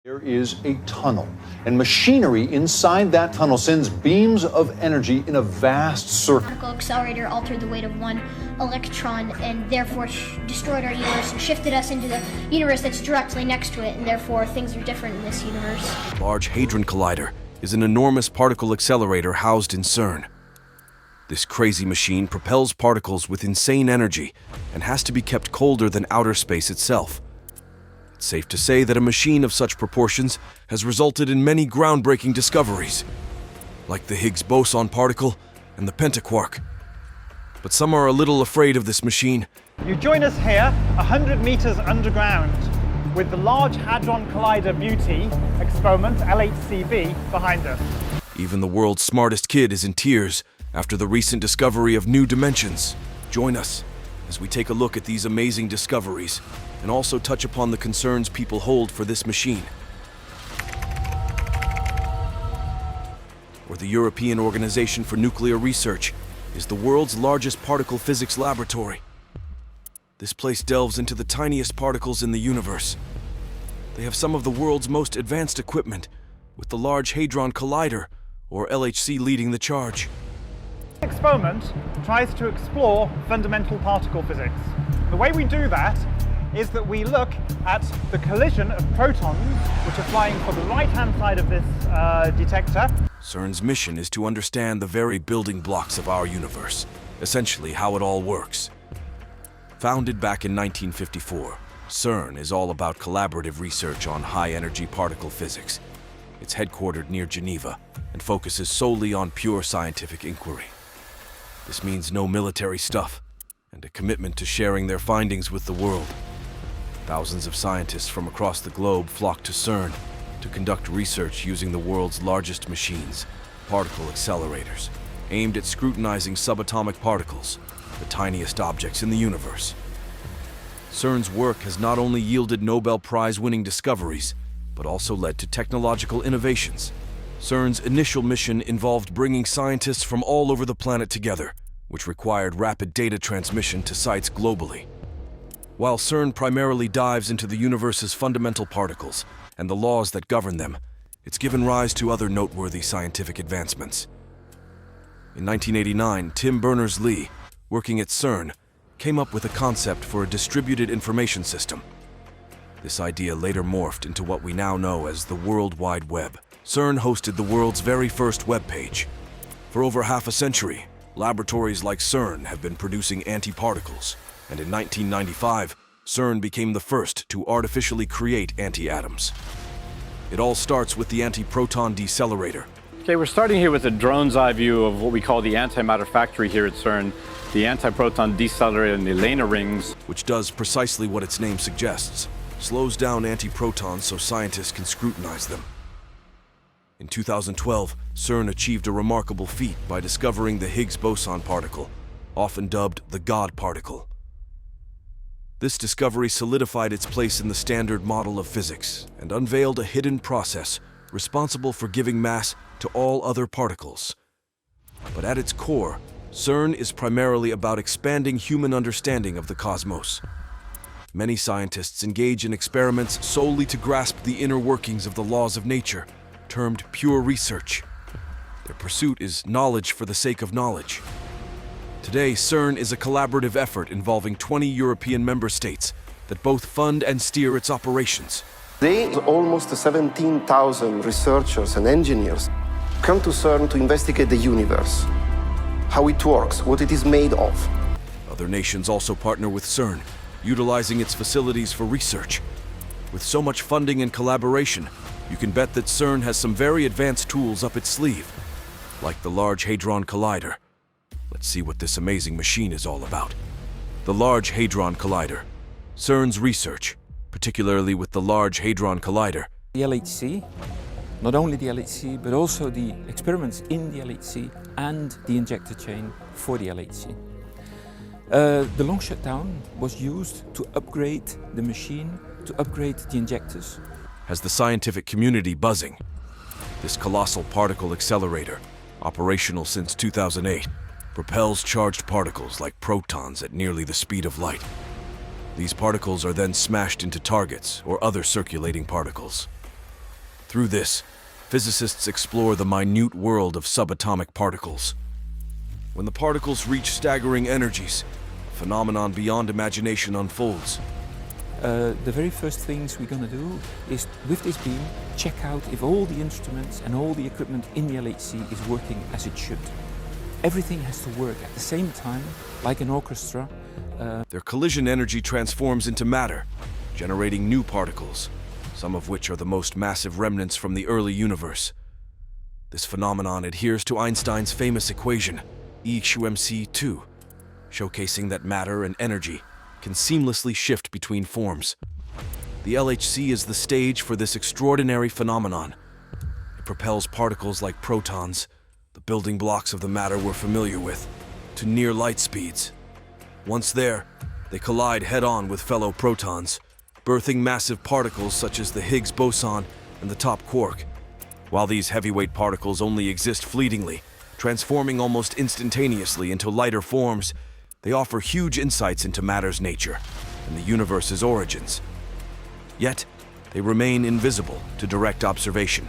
There is a tunnel, and machinery inside that tunnel sends beams of energy in a vast circle. Particle accelerator altered the weight of one electron and therefore destroyed our universe and shifted us into the universe that's directly next to it, and therefore things are different in this universe. Large Hadron Collider is an enormous particle accelerator housed in CERN. This crazy machine propels particles with insane energy and has to be kept colder than outer space itself. It's safe to say that a machine of such proportions has resulted in many groundbreaking discoveries, like the Higgs boson particle and the pentaquark. But some are a little afraid of this machine. You join us here, 100 meters underground, with the Large Hadron Collider Beauty experiment, LHCb, behind us. Even the world's smartest kid is in tears after the recent discovery of new dimensions. Join us as we take a look at these amazing discoveries and also touch upon the concerns people hold for this machine. Or the European Organization for Nuclear Research is the world's largest particle physics laboratory. This place delves into the tiniest particles in the universe. They have some of the world's most advanced equipment, with the Large Hadron Collider, or LHC, leading the charge. This experiment tries to explore fundamental particle physics. The way we do that is that we look at the collision of protons, which are flying for the right-hand side of this detector. CERN's mission is to understand the very building blocks of our universe, essentially how it all works. Founded back in 1954, CERN is all about collaborative research on high-energy particle physics. It's headquartered near Geneva and focuses solely on pure scientific inquiry. This means no military stuff and a commitment to sharing their findings with the world. Thousands of scientists from across the globe flock to CERN to conduct research using the world's largest machines, particle accelerators, aimed at scrutinizing subatomic particles, the tiniest objects in the universe. CERN's work has not only yielded Nobel Prize-winning discoveries, but also led to technological innovations. CERN's initial mission involved bringing scientists from all over the planet together, which required rapid data transmission to sites globally. While CERN primarily dives into the universe's fundamental particles and the laws that govern them, it's given rise to other noteworthy scientific advancements. In 1989, Tim Berners-Lee, working at CERN, came up with a concept for a distributed information system. This idea later morphed into what we now know as the World Wide Web. CERN hosted the world's very first web page. For over half a century, laboratories like CERN have been producing antiparticles, and in 1995, CERN became the first to artificially create anti-atoms. It all starts with the antiproton decelerator. Okay, we're starting here with a drone's eye view of what we call the antimatter factory here at CERN, the antiproton decelerator and the LANA rings. Which does precisely what its name suggests, slows down antiprotons so scientists can scrutinize them. In 2012, CERN achieved a remarkable feat by discovering the Higgs boson particle, often dubbed the God particle. This discovery solidified its place in the standard model of physics and unveiled a hidden process responsible for giving mass to all other particles. But at its core, CERN is primarily about expanding human understanding of the cosmos. Many scientists engage in experiments solely to grasp the inner workings of the laws of nature, termed pure research. Their pursuit is knowledge for the sake of knowledge. Today, CERN is a collaborative effort involving 20 European member states that both fund and steer its operations. Today, almost 17,000 researchers and engineers come to CERN to investigate the universe, how it works, what it is made of. Other nations also partner with CERN, utilizing its facilities for research. With so much funding and collaboration, you can bet that CERN has some very advanced tools up its sleeve, like the Large Hadron Collider. Let's see what this amazing machine is all about. The Large Hadron Collider. CERN's research, particularly with the Large Hadron Collider. The LHC, not only the LHC, but also the experiments in the LHC and the injector chain for the LHC. The long shutdown was used to upgrade the machine, to upgrade the injectors. Has the scientific community buzzing. This colossal particle accelerator, operational since 2008, propels charged particles like protons at nearly the speed of light. These particles are then smashed into targets or other circulating particles. Through this, physicists explore the minute world of subatomic particles. When the particles reach staggering energies, a phenomenon beyond imagination unfolds. The very first things we're going to do is, with this beam, check out if all the instruments and all the equipment in the LHC is working as it should. Everything has to work at the same time, like an orchestra. Their collision energy transforms into matter, generating new particles, some of which are the most massive remnants from the early universe. This phenomenon adheres to Einstein's famous equation, E=mc², showcasing that matter and energy can seamlessly shift between forms. The LHC is the stage for this extraordinary phenomenon. It propels particles like protons, the building blocks of the matter we're familiar with, to near light speeds. Once there, they collide head-on with fellow protons, birthing massive particles such as the Higgs boson and the top quark. While these heavyweight particles only exist fleetingly, transforming almost instantaneously into lighter forms, they offer huge insights into matter's nature and the universe's origins. Yet, they remain invisible to direct observation.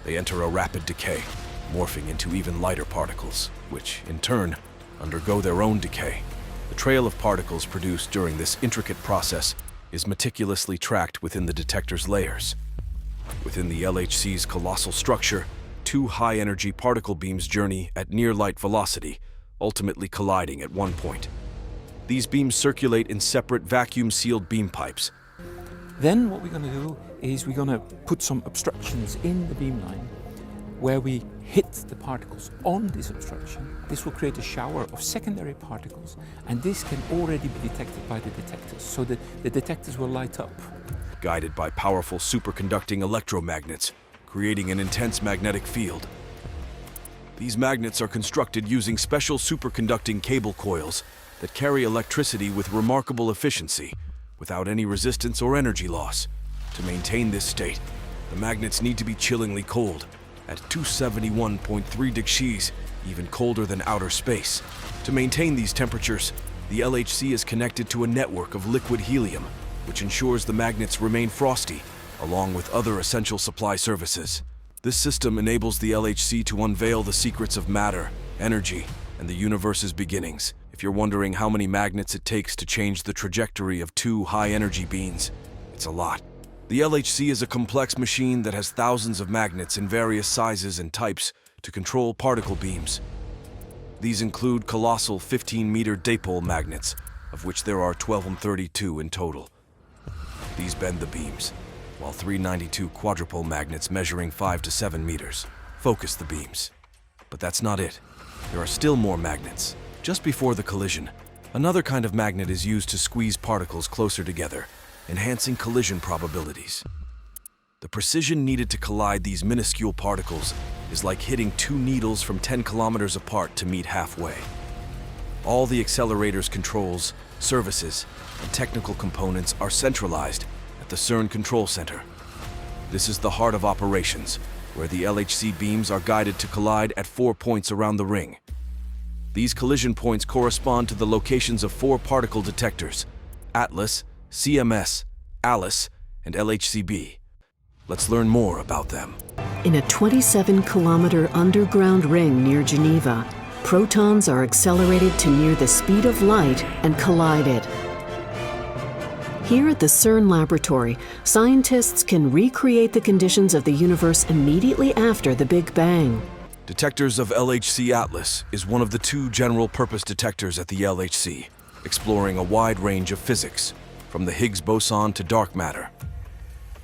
They enter a rapid decay, morphing into even lighter particles, which, in turn, undergo their own decay. The trail of particles produced during this intricate process is meticulously tracked within the detector's layers. Within the LHC's colossal structure, two high-energy particle beams journey at near-light velocity, ultimately colliding at one point. These beams circulate in separate vacuum-sealed beam pipes. Then what we're going to do is we're going to put some obstructions in the beamline where we hit the particles on this obstruction. This will create a shower of secondary particles, and this can already be detected by the detectors, so that the detectors will light up. Guided by powerful superconducting electromagnets, creating an intense magnetic field. These magnets are constructed using special superconducting cable coils that carry electricity with remarkable efficiency, without any resistance or energy loss. To maintain this state, the magnets need to be chillingly cold, at 271.3 degrees, even colder than outer space. To maintain these temperatures, the LHC is connected to a network of liquid helium, which ensures the magnets remain frosty, along with other essential supply services. This system enables the LHC to unveil the secrets of matter, energy, and the universe's beginnings. If you're wondering how many magnets it takes to change the trajectory of two high-energy beams, it's a lot. The LHC is a complex machine that has thousands of magnets in various sizes and types to control particle beams. These include colossal 15-meter dipole magnets, of which there are 1232 in total. These bend the beams, while 392 quadrupole magnets measuring 5 to 7 meters focus the beams. But that's not it. There are still more magnets. Just before the collision, another kind of magnet is used to squeeze particles closer together, enhancing collision probabilities. The precision needed to collide these minuscule particles is like hitting two needles from 10 kilometers apart to meet halfway. All the accelerator's controls, services, and technical components are centralized at the CERN Control Center. This is the heart of operations, where the LHC beams are guided to collide at 4 points around the ring. These collision points correspond to the locations of 4 particle detectors: ATLAS, CMS, ALICE, and LHCb. Let's learn more about them. In a 27-kilometer underground ring near Geneva, protons are accelerated to near the speed of light and collided. Here at the CERN laboratory, scientists can recreate the conditions of the universe immediately after the Big Bang. Detectors of LHC ATLAS is one of the 2 general-purpose detectors at the LHC, exploring a wide range of physics, from the Higgs boson to dark matter.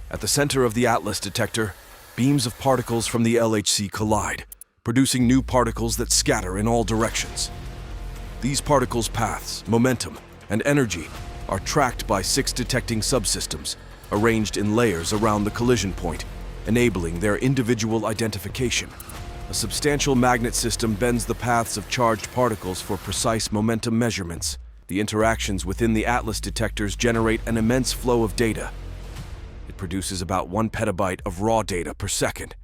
At the center of the ATLAS detector, beams of particles from the LHC collide, producing new particles that scatter in all directions. These particles' paths, momentum, and energy are tracked by 6 detecting subsystems, arranged in layers around the collision point, enabling their individual identification. A substantial magnet system bends the paths of charged particles for precise momentum measurements. The interactions within the ATLAS detectors generate an immense flow of data. It produces about 1 petabyte of raw data per second.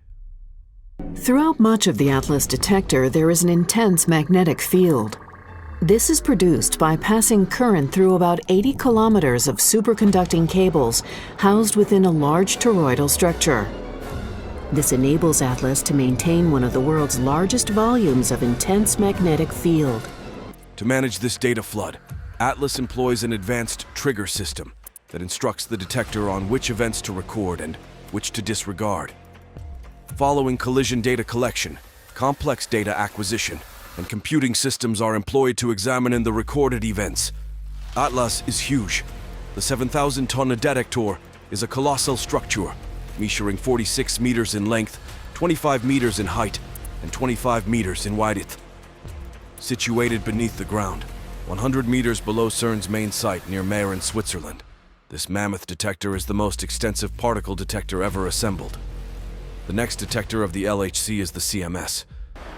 Throughout much of the ATLAS detector, there is an intense magnetic field. This is produced by passing current through about 80 kilometers of superconducting cables housed within a large toroidal structure. This enables Atlas to maintain one of the world's largest volumes of intense magnetic field. To manage this data flood, Atlas employs an advanced trigger system that instructs the detector on which events to record and which to disregard. Following collision data collection, complex data acquisition, and computing systems are employed to examine the recorded events. Atlas is huge. The 7,000-ton detector is a colossal structure, measuring 46 meters in length, 25 meters in height, and 25 meters in width. Situated beneath the ground, 100 meters below CERN's main site near Mayr in Switzerland, this mammoth detector is the most extensive particle detector ever assembled. The next detector of the LHC is the CMS.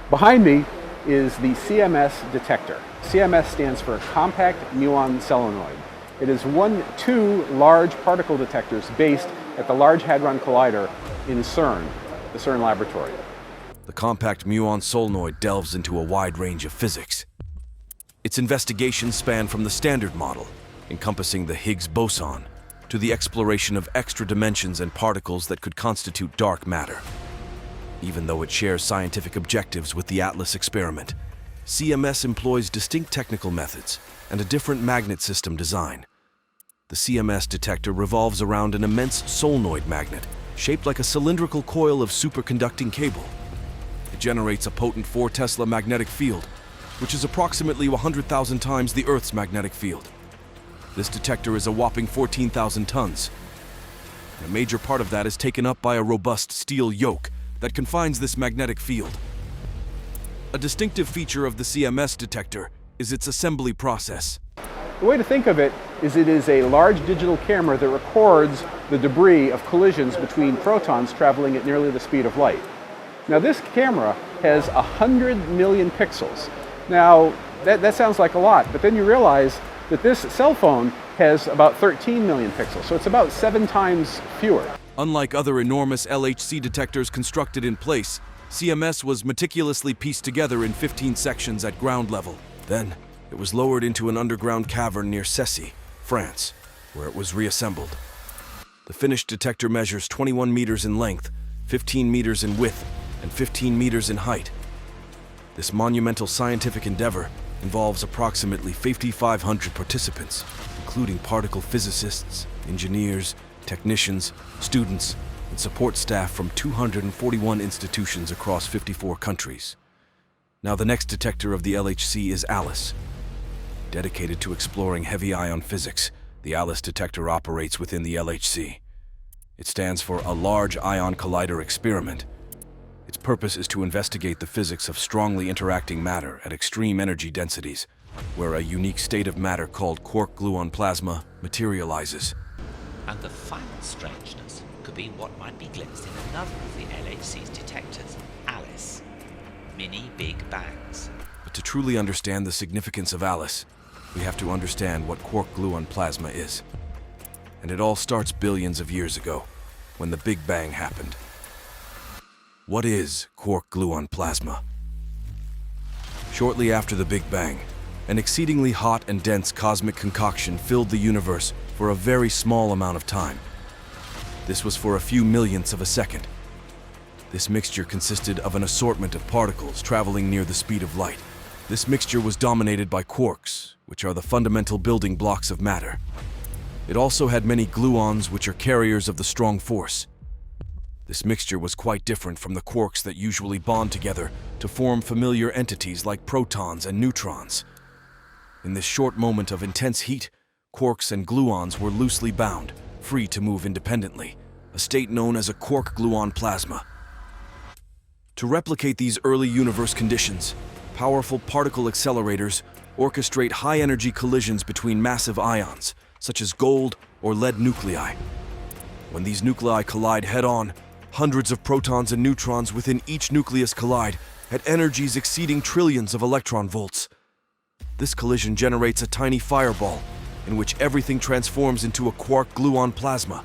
Behind me is the CMS detector. CMS stands for Compact Muon Solenoid. It is two large particle detectors based at the Large Hadron Collider in CERN, the CERN laboratory. The Compact Muon Solenoid delves into a wide range of physics. Its investigations span from the Standard Model, encompassing the Higgs boson, to the exploration of extra dimensions and particles that could constitute dark matter. Even though it shares scientific objectives with the Atlas experiment, CMS employs distinct technical methods and a different magnet system design. The CMS detector revolves around an immense solenoid magnet shaped like a cylindrical coil of superconducting cable. It generates a potent 4 Tesla magnetic field, which is approximately 100,000 times the Earth's magnetic field. This detector is a whopping 14,000 tons. And a major part of that is taken up by a robust steel yoke that confines this magnetic field. A distinctive feature of the CMS detector is its assembly process. The way to think of it is a large digital camera that records the debris of collisions between protons traveling at nearly the speed of light. Now this camera has 100 million pixels. Now that sounds like a lot, but then you realize that this cell phone has about 13 million pixels, so it's about 7 times fewer. Unlike other enormous LHC detectors constructed in place, CMS was meticulously pieced together in 15 sections at ground level. Then, it was lowered into an underground cavern near Cessy, France, where it was reassembled. The finished detector measures 21 meters in length, 15 meters in width, and 15 meters in height. This monumental scientific endeavor involves approximately 5,500 participants, including particle physicists, engineers, technicians, students, and support staff from 241 institutions across 54 countries. Now the next detector of the LHC is ALICE. Dedicated to exploring heavy ion physics, the ALICE detector operates within the LHC. It stands for a Large Ion Collider Experiment. Its purpose is to investigate the physics of strongly interacting matter at extreme energy densities, where a unique state of matter called quark-gluon plasma materializes. And the final strangeness could be what might be glimpsed in another of the LHC's detectors, ALICE. Mini Big Bangs. But to truly understand the significance of ALICE, we have to understand what quark-gluon plasma is. And it all starts billions of years ago, when the Big Bang happened. What is quark-gluon plasma? Shortly after the Big Bang, an exceedingly hot and dense cosmic concoction filled the universe for a very small amount of time. This was for a few millionths of a second. This mixture consisted of an assortment of particles traveling near the speed of light. This mixture was dominated by quarks, which are the fundamental building blocks of matter. It also had many gluons, which are carriers of the strong force. This mixture was quite different from the quarks that usually bond together to form familiar entities like protons and neutrons. In this short moment of intense heat, quarks and gluons were loosely bound, free to move independently, a state known as a quark-gluon plasma. To replicate these early universe conditions, powerful particle accelerators orchestrate high-energy collisions between massive ions, such as gold or lead nuclei. When these nuclei collide head-on, hundreds of protons and neutrons within each nucleus collide at energies exceeding trillions of electron volts. This collision generates a tiny fireball, in which everything transforms into a quark-gluon plasma.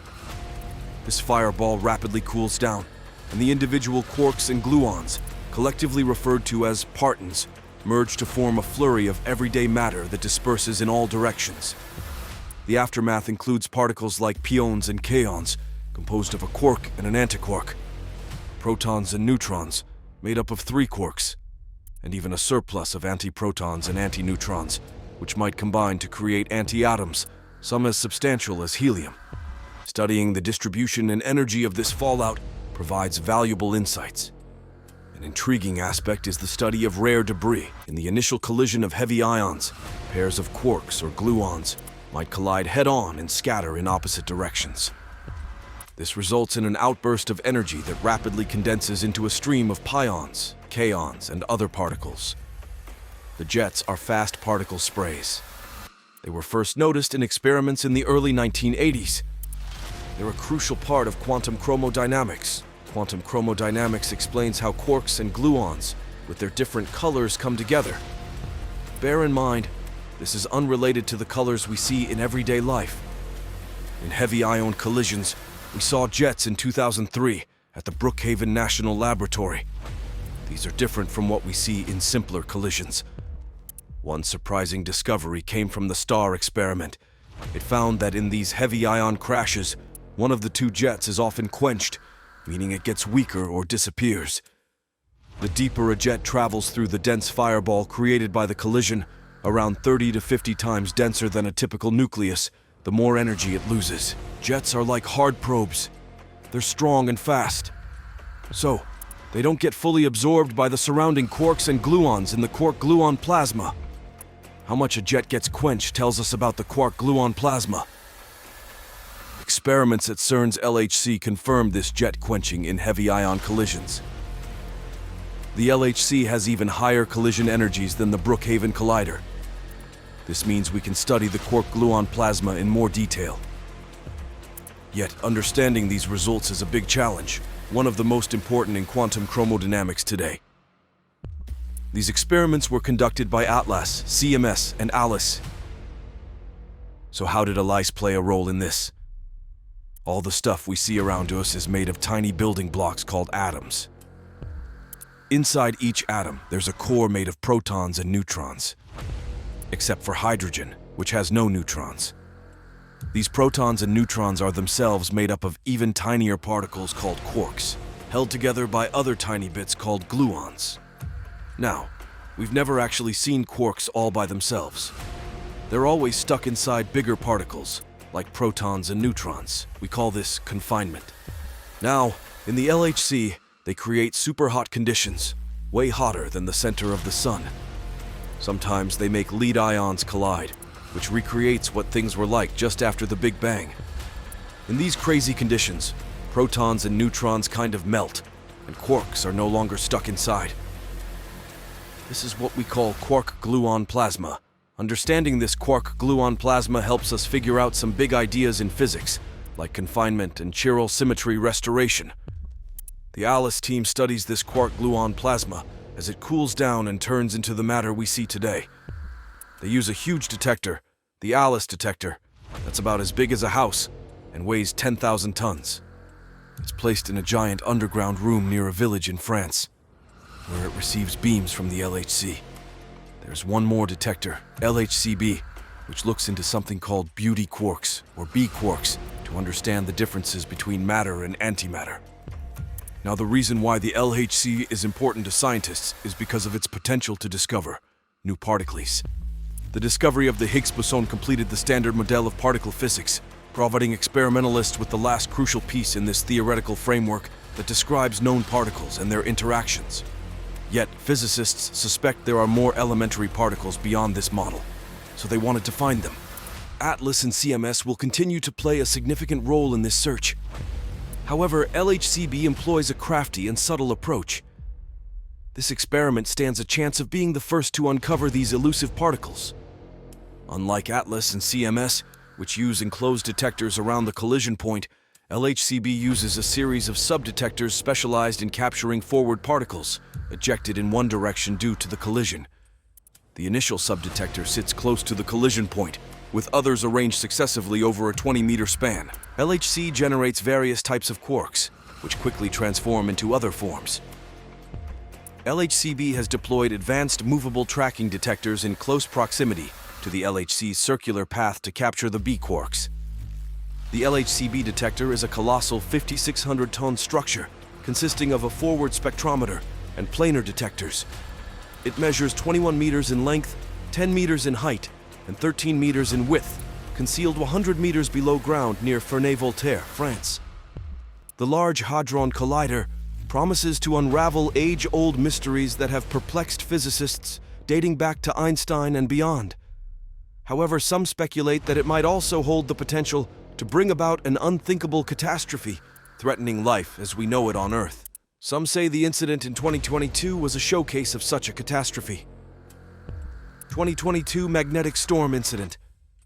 This fireball rapidly cools down, and the individual quarks and gluons, collectively referred to as partons, merge to form a flurry of everyday matter that disperses in all directions. The aftermath includes particles like pions and kaons, composed of a quark and an antiquark. protons and neutrons, made up of 3 quarks, and even a surplus of antiprotons and antineutrons, which might combine to create antiatoms, some as substantial as helium. Studying the distribution and energy of this fallout provides valuable insights. An intriguing aspect is the study of rare debris. In the initial collision of heavy ions, pairs of quarks or gluons might collide head-on and scatter in opposite directions. This results in an outburst of energy that rapidly condenses into a stream of pions, kaons, and other particles. The jets are fast particle sprays. They were first noticed in experiments in the early 1980s. They're a crucial part of quantum chromodynamics. Quantum chromodynamics explains how quarks and gluons, with their different colors, come together. Bear in mind, this is unrelated to the colors we see in everyday life. In heavy ion collisions, we saw jets in 2003 at the Brookhaven National Laboratory. These are different from what we see in simpler collisions. One surprising discovery came from the STAR experiment. It found that in these heavy ion crashes, one of the 2 jets is often quenched, meaning it gets weaker or disappears. The deeper a jet travels through the dense fireball created by the collision, around 30 to 50 times denser than a typical nucleus, the more energy it loses. Jets are like hard probes. They're strong and fast. So, they don't get fully absorbed by the surrounding quarks and gluons in the quark-gluon plasma. How much a jet gets quenched tells us about the quark-gluon plasma. Experiments at CERN's LHC confirmed this jet quenching in heavy ion collisions. The LHC has even higher collision energies than the Brookhaven Collider. This means we can study the quark-gluon plasma in more detail. Yet, understanding these results is a big challenge, one of the most important in quantum chromodynamics today. These experiments were conducted by ATLAS, CMS, and ALICE. So how did ALICE play a role in this? All the stuff we see around us is made of tiny building blocks called atoms. Inside each atom, there's a core made of protons and neutrons, except for hydrogen, which has no neutrons. These protons and neutrons are themselves made up of even tinier particles called quarks, held together by other tiny bits called gluons. Now, we've never actually seen quarks all by themselves. They're always stuck inside bigger particles, like protons and neutrons. We call this confinement. Now, in the LHC, they create super hot conditions, way hotter than the center of the sun. Sometimes they make lead ions collide, which recreates what things were like just after the Big Bang. In these crazy conditions, protons and neutrons kind of melt, and quarks are no longer stuck inside. This is what we call quark-gluon plasma. Understanding this quark-gluon plasma helps us figure out some big ideas in physics, like confinement and chiral symmetry restoration. The ALICE team studies this quark-gluon plasma as it cools down and turns into the matter we see today. They use a huge detector, the ALICE detector, that's about as big as a house and weighs 10,000 tons. It's placed in a giant underground room near a village in France, where it receives beams from the LHC. There's one more detector, LHCb, which looks into something called beauty quarks, or B quarks, to understand the differences between matter and antimatter. Now, the reason why the LHC is important to scientists is because of its potential to discover new particles. The discovery of the Higgs boson completed the standard model of particle physics, providing experimentalists with the last crucial piece in this theoretical framework that describes known particles and their interactions. Yet, physicists suspect there are more elementary particles beyond this model, so they wanted to find them. ATLAS and CMS will continue to play a significant role in this search. However, LHCb employs a crafty and subtle approach. This experiment stands a chance of being the first to uncover these elusive particles. Unlike ATLAS and CMS, which use enclosed detectors around the collision point, LHCb uses a series of subdetectors specialized in capturing forward particles, ejected in one direction due to the collision. The initial subdetector sits close to the collision point, with others arranged successively over a 20-meter span. LHC generates various types of quarks, which quickly transform into other forms. LHCb has deployed advanced movable tracking detectors in close proximity to the LHC's circular path to capture the B quarks. The LHCb detector is a colossal 5,600-ton structure consisting of a forward spectrometer and planar detectors. It measures 21 meters in length, 10 meters in height, and 13 meters in width, concealed 100 meters below ground near Ferney-Voltaire, France. The Large Hadron Collider promises to unravel age-old mysteries that have perplexed physicists dating back to Einstein and beyond. However, some speculate that it might also hold the potential to bring about an unthinkable catastrophe, threatening life as we know it on Earth. Some say the incident in 2022 was a showcase of such a catastrophe. 2022 Magnetic Storm Incident.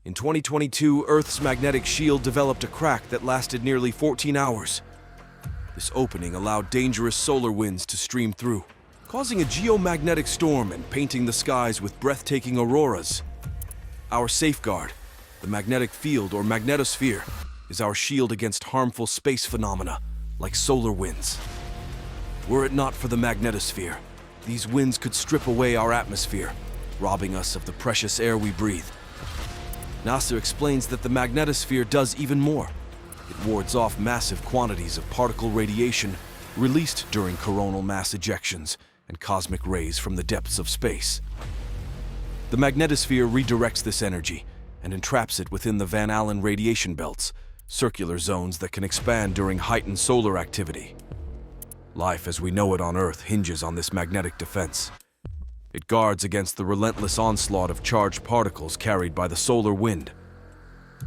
In 2022, Earth's magnetic shield developed a crack that lasted nearly 14 hours. This opening allowed dangerous solar winds to stream through, causing a geomagnetic storm and painting the skies with breathtaking auroras. Our safeguard, the magnetic field or magnetosphere, is our shield against harmful space phenomena like solar winds. Were it not for the magnetosphere, these winds could strip away our atmosphere, robbing us of the precious air we breathe. NASA explains that the magnetosphere does even more. It wards off massive quantities of particle radiation released during coronal mass ejections and cosmic rays from the depths of space. The magnetosphere redirects this energy and entraps it within the Van Allen radiation belts, circular zones that can expand during heightened solar activity. Life as we know it on Earth hinges on this magnetic defense. It guards against the relentless onslaught of charged particles carried by the solar wind.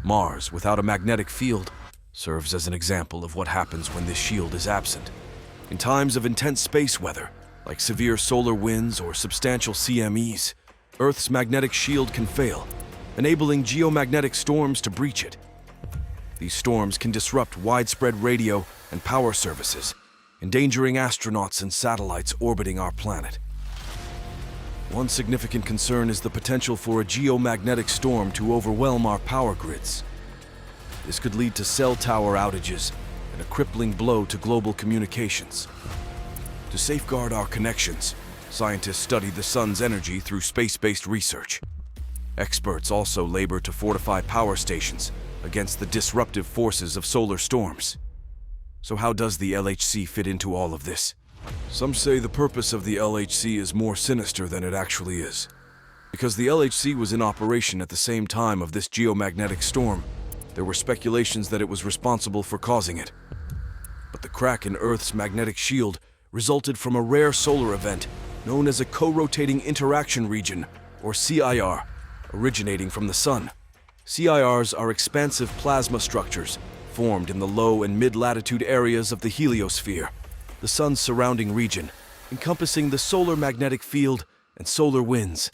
Mars, without a magnetic field, serves as an example of what happens when this shield is absent. In times of intense space weather, like severe solar winds or substantial CMEs, Earth's magnetic shield can fail, enabling geomagnetic storms to breach it. These storms can disrupt widespread radio and power services, endangering astronauts and satellites orbiting our planet. One significant concern is the potential for a geomagnetic storm to overwhelm our power grids. This could lead to cell tower outages and a crippling blow to global communications. To safeguard our connections, scientists study the sun's energy through space-based research. Experts also labor to fortify power stations against the disruptive forces of solar storms. So how does the LHC fit into all of this? Some say the purpose of the LHC is more sinister than it actually is. Because the LHC was in operation at the same time of this geomagnetic storm, there were speculations that it was responsible for causing it. But the crack in Earth's magnetic shield resulted from a rare solar event known as a co-rotating interaction region, or CIR, originating from the Sun. CIRs are expansive plasma structures formed in the low and mid-latitude areas of the heliosphere, the Sun's surrounding region, encompassing the solar magnetic field and solar winds.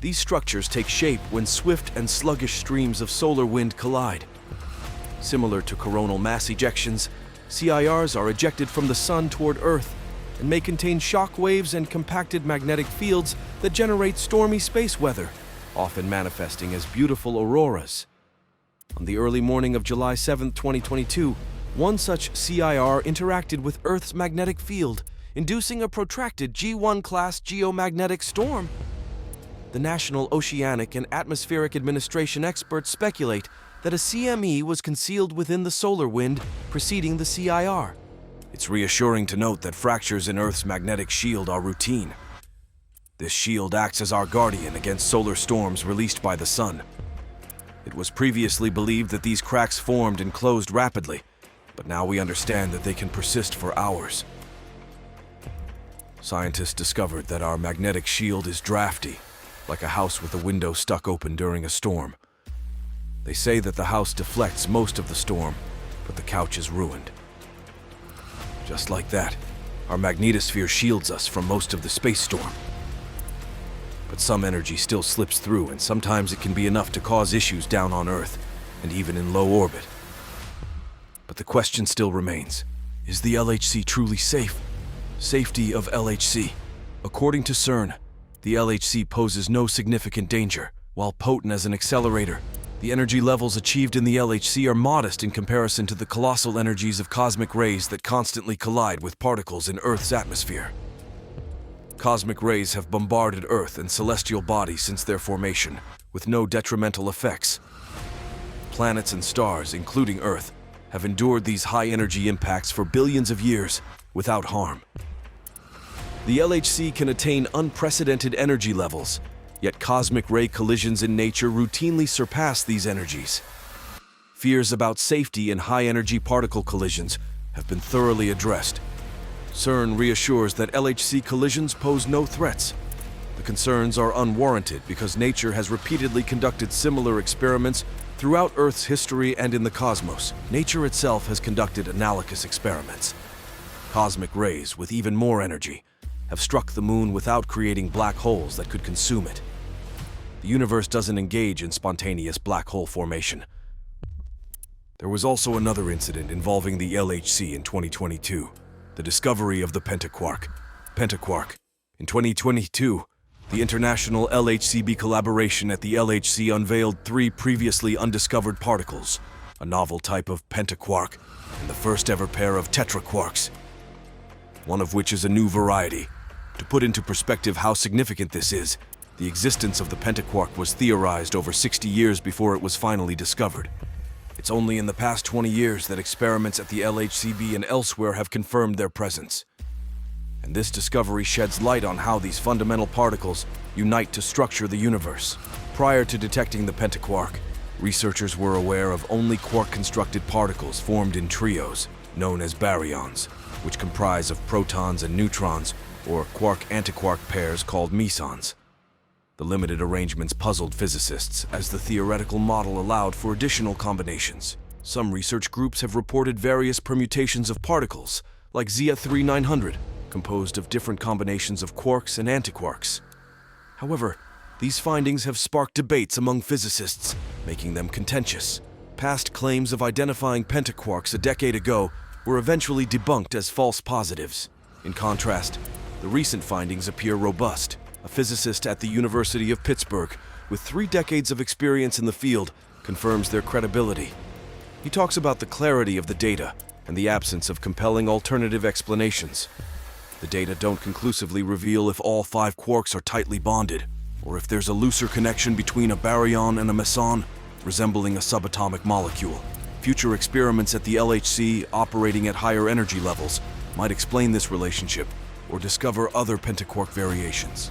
These structures take shape when swift and sluggish streams of solar wind collide. Similar to coronal mass ejections, CIRs are ejected from the Sun toward Earth and may contain shock waves and compacted magnetic fields that generate stormy space weather, often manifesting as beautiful auroras. On the early morning of July 7, 2022, one such CIR interacted with Earth's magnetic field, inducing a protracted G1-class geomagnetic storm. The National Oceanic and Atmospheric Administration experts speculate that a CME was concealed within the solar wind preceding the CIR. It's reassuring to note that fractures in Earth's magnetic shield are routine. This shield acts as our guardian against solar storms released by the Sun. It was previously believed that these cracks formed and closed rapidly, but now we understand that they can persist for hours. Scientists discovered that our magnetic shield is drafty, like a house with a window stuck open during a storm. They say that the house deflects most of the storm, but the couch is ruined. Just like that, our magnetosphere shields us from most of the space storm. But some energy still slips through, and sometimes it can be enough to cause issues down on Earth, and even in low orbit. But the question still remains, is the LHC truly safe? Safety of LHC. According to CERN, the LHC poses no significant danger. While potent as an accelerator, the energy levels achieved in the LHC are modest in comparison to the colossal energies of cosmic rays that constantly collide with particles in Earth's atmosphere. Cosmic rays have bombarded Earth and celestial bodies since their formation, with no detrimental effects. Planets and stars, including Earth, have endured these high-energy impacts for billions of years without harm. The LHC can attain unprecedented energy levels, yet cosmic ray collisions in nature routinely surpass these energies. Fears about safety in high-energy particle collisions have been thoroughly addressed. CERN reassures that LHC collisions pose no threats. The concerns are unwarranted because nature has repeatedly conducted similar experiments throughout Earth's history and in the cosmos. Nature itself has conducted analogous experiments. Cosmic rays with even more energy have struck the moon without creating black holes that could consume it. The universe doesn't engage in spontaneous black hole formation. There was also another incident involving the LHC in 2022, the discovery of the pentaquark. In 2022, the international LHCb collaboration at the LHC unveiled 3 previously undiscovered particles, a novel type of pentaquark and the first ever pair of tetraquarks, one of which is a new variety. To put into perspective how significant this is, the existence of the pentaquark was theorized over 60 years before it was finally discovered. It's only in the past 20 years that experiments at the LHCb and elsewhere have confirmed their presence. And this discovery sheds light on how these fundamental particles unite to structure the universe. Prior to detecting the pentaquark, researchers were aware of only quark-constructed particles formed in trios, known as baryons, which comprise of protons and neutrons, or quark-antiquark pairs called mesons. The limited arrangements puzzled physicists, as the theoretical model allowed for additional combinations. Some research groups have reported various permutations of particles, like Xia 3900, composed of different combinations of quarks and antiquarks. However, these findings have sparked debates among physicists, making them contentious. Past claims of identifying pentaquarks a decade ago were eventually debunked as false positives. In contrast, the recent findings appear robust. A physicist at the University of Pittsburgh, with 3 decades of experience in the field, confirms their credibility. He talks about the clarity of the data and the absence of compelling alternative explanations. The data don't conclusively reveal if all 5 quarks are tightly bonded, or if there's a looser connection between a baryon and a meson, resembling a subatomic molecule. Future experiments at the LHC operating at higher energy levels might explain this relationship or discover other pentaquark variations.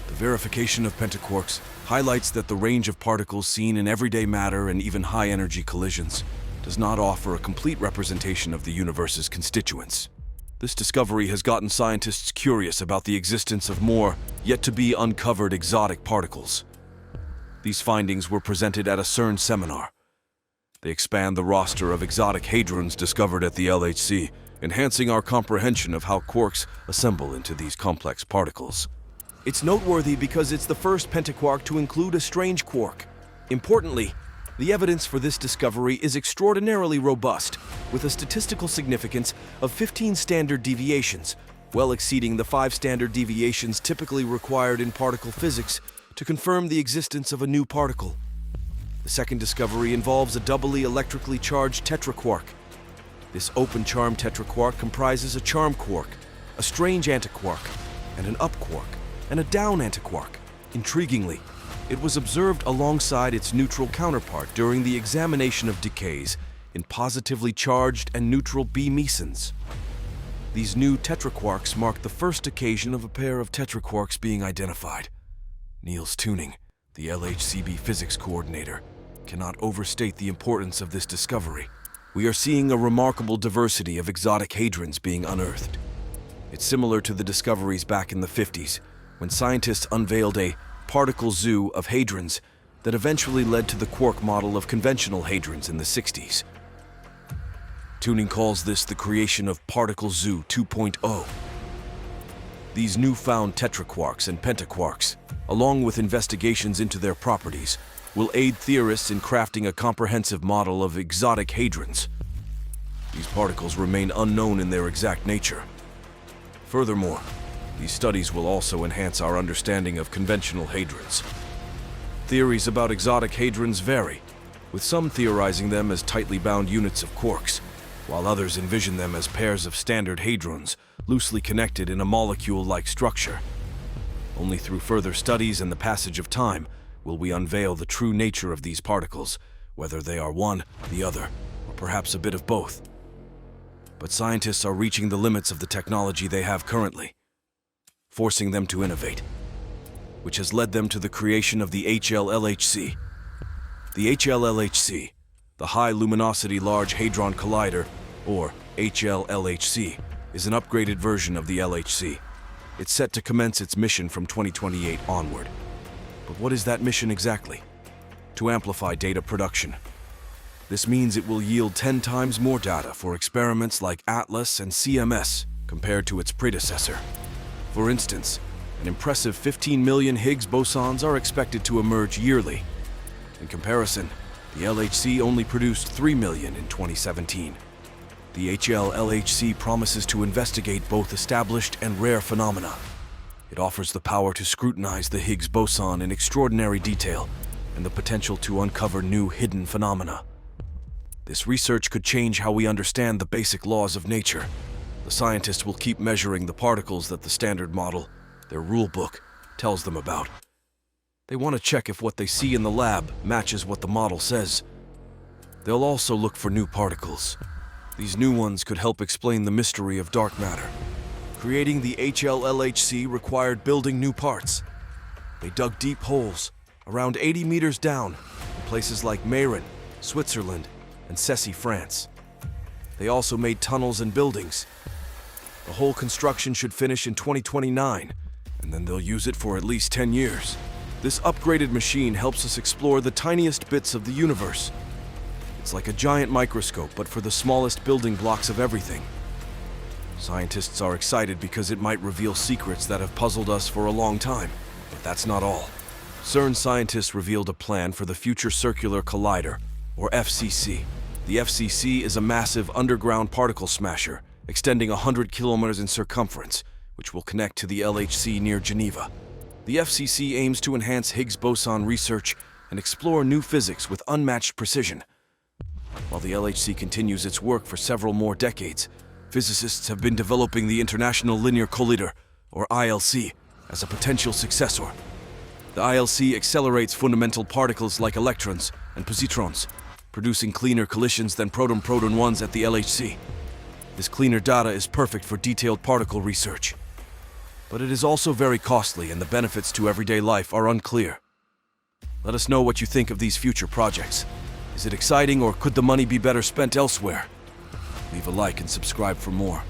The verification of pentaquarks highlights that the range of particles seen in everyday matter and even high-energy collisions does not offer a complete representation of the universe's constituents. This discovery has gotten scientists curious about the existence of more, yet-to-be uncovered exotic particles. These findings were presented at a CERN seminar. They expand the roster of exotic hadrons discovered at the LHC, enhancing our comprehension of how quarks assemble into these complex particles. It's noteworthy because it's the first pentaquark to include a strange quark. Importantly, the evidence for this discovery is extraordinarily robust, with a statistical significance of 15 standard deviations, well exceeding the 5 standard deviations typically required in particle physics to confirm the existence of a new particle. The second discovery involves a doubly electrically charged tetraquark. This open-charm tetraquark comprises a charm quark, a strange antiquark, and an up quark, and a down antiquark. Intriguingly, it was observed alongside its neutral counterpart during the examination of decays in positively charged and neutral B mesons. These new tetraquarks marked the first occasion of a pair of tetraquarks being identified. Niels Tuning, the LHCb physics coordinator, cannot overstate the importance of this discovery. We are seeing a remarkable diversity of exotic hadrons being unearthed. It's similar to the discoveries back in the 50s, when scientists unveiled a particle zoo of hadrons that eventually led to the quark model of conventional hadrons in the 60s. Tuning calls this the creation of Particle Zoo 2.0. These newfound tetraquarks and pentaquarks, along with investigations into their properties, will aid theorists in crafting a comprehensive model of exotic hadrons. These particles remain unknown in their exact nature. Furthermore, these studies will also enhance our understanding of conventional hadrons. Theories about exotic hadrons vary, with some theorizing them as tightly bound units of quarks, while others envision them as pairs of standard hadrons, loosely connected in a molecule-like structure. Only through further studies and the passage of time will we unveil the true nature of these particles, whether they are one, the other, or perhaps a bit of both. But scientists are reaching the limits of the technology they have currently, forcing them to innovate, which has led them to the creation of the HLLHC. The HLLHC, the High Luminosity Large Hadron Collider, or HLLHC, is an upgraded version of the LHC. It's set to commence its mission from 2028 onward. But what is that mission exactly? To amplify data production. This means it will yield 10 times more data for experiments like ATLAS and CMS compared to its predecessor. For instance, an impressive 15 million Higgs bosons are expected to emerge yearly. In comparison, the LHC only produced 3 million in 2017. The HLLHC promises to investigate both established and rare phenomena. It offers the power to scrutinize the Higgs boson in extraordinary detail and the potential to uncover new hidden phenomena. This research could change how we understand the basic laws of nature. The scientists will keep measuring the particles that the Standard Model, their rule book, tells them about. They want to check if what they see in the lab matches what the model says. They'll also look for new particles. These new ones could help explain the mystery of dark matter. Creating the HLLHC required building new parts. They dug deep holes, around 80 meters down, in places like Meyrin, Switzerland, and Cessy, France. They also made tunnels and buildings. The whole construction should finish in 2029, and then they'll use it for at least 10 years. This upgraded machine helps us explore the tiniest bits of the universe. It's like a giant microscope, but for the smallest building blocks of everything. Scientists are excited because it might reveal secrets that have puzzled us for a long time, but that's not all. CERN scientists revealed a plan for the Future Circular Collider, or FCC. The FCC is a massive underground particle smasher, extending 100 kilometers in circumference, which will connect to the LHC near Geneva. The FCC aims to enhance Higgs boson research and explore new physics with unmatched precision. While the LHC continues its work for several more decades, physicists have been developing the International Linear Collider, or ILC, as a potential successor. The ILC accelerates fundamental particles like electrons and positrons, producing cleaner collisions than proton-proton ones at the LHC. This cleaner data is perfect for detailed particle research. But it is also very costly, and the benefits to everyday life are unclear. Let us know what you think of these future projects. Is it exciting, or could the money be better spent elsewhere? Leave a like and subscribe for more.